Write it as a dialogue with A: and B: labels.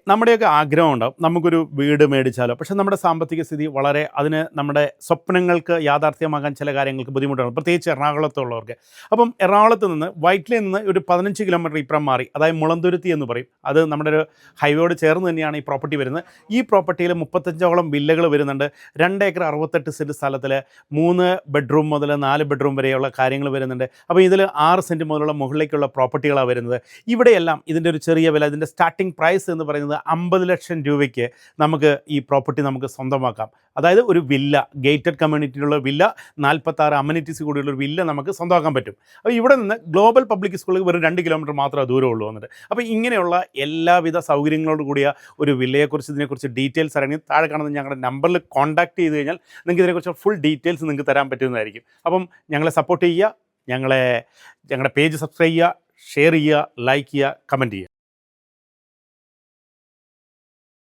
A: നമ്മുടെയൊക്കെ ആഗ്രഹമുണ്ടാവും നമുക്കൊരു വീട് മേടിച്ചാലോ, പക്ഷേ നമ്മുടെ സാമ്പത്തിക സ്ഥിതി വളരെ അതിന് നമ്മുടെ സ്വപ്നങ്ങൾക്ക് യാഥാർത്ഥ്യമാകാൻ ചില കാര്യങ്ങൾക്ക് ബുദ്ധിമുട്ടാണ്, പ്രത്യേകിച്ച് എറണാകുളത്തുള്ളവർക്ക്. അപ്പം എറണാകുളത്ത് നിന്ന് വൈറ്റിലയിൽ നിന്ന് ഒരു 15 കിലോമീറ്റർ ഇപ്പുറം മാറി, അതായത് മുളന്തുരുത്തി എന്ന് പറയും, അത് നമ്മുടെ ഒരു ഹൈവേയോട് ചേർന്ന് തന്നെയാണ് ഈ പ്രോപ്പർട്ടി വരുന്നത്. ഈ പ്രോപ്പർട്ടിയിൽ 35ഓളം വില്ലകൾ വരുന്നുണ്ട്. 2 ഏക്കർ 68 സെൻറ്റ് സ്ഥലത്തിൽ 3 ബെഡ്റൂം മുതൽ 4 ബെഡ്റൂം വരെയുള്ള കാര്യങ്ങൾ വരുന്നുണ്ട്. അപ്പോൾ ഇതിൽ 6 സെൻറ്റ് മുതലുള്ള മുകളിലേക്കുള്ള പ്രോപ്പർട്ടികളാണ് വരുന്നത്. ഇവിടെയെല്ലാം ഇതിൻ്റെ ഒരു ചെറിയ വില, ഇതിൻ്റെ സ്റ്റാർട്ടിംഗ് പ്രൈസ് എന്ന് പറയുന്നത് 50 ലക്ഷം രൂപയ്ക്ക് നമുക്ക് ഈ പ്രോപ്പർട്ടി നമുക്ക് സ്വന്തമാക്കാം. അതായത് ഒരു വില്ല, ഗേറ്റഡ് കമ്മ്യൂണിറ്റിയിലുള്ള വില്ല, 46 അമ്യൂണിറ്റീസ് കൂടിയുള്ള ഒരു വില്ല നമുക്ക് സ്വന്തമാക്കാൻ പറ്റും. അപ്പോൾ ഇവിടെ നിന്ന് ഗ്ലോബൽ പബ്ലിക് സ്കൂളിൽ വെറും 2 കിലോമീറ്റർ മാത്രമേ ദൂരമുള്ളൂ വന്നിട്ട്. അപ്പോൾ ഇങ്ങനെയുള്ള എല്ലാവിധ സൗകര്യങ്ങളോട് കൂടിയ ഒരു വില്ലയെക്കുറിച്ച്, ഇതിനെക്കുറിച്ച് ഡീറ്റെയിൽസ് അറിയണമെങ്കിൽ താഴെ കാണുന്ന ഞങ്ങളുടെ നമ്പറിൽ കോൺടാക്ട് ചെയ്ത് കഴിഞ്ഞാൽ നിങ്ങൾക്ക് ഇതിനെക്കുറിച്ച് ഫുൾ ഡീറ്റെയിൽസ് നിങ്ങൾക്ക് തരാൻ പറ്റുന്നതായിരിക്കും. അപ്പം ഞങ്ങളെ സപ്പോർട്ട് ചെയ്യുക, ഞങ്ങളുടെ പേജ് സബ്സ്ക്രൈബ് ചെയ്യുക, ഷെയർ ചെയ്യുക, ലൈക്ക് ചെയ്യുക, കമൻറ്റ് ചെയ്യുക.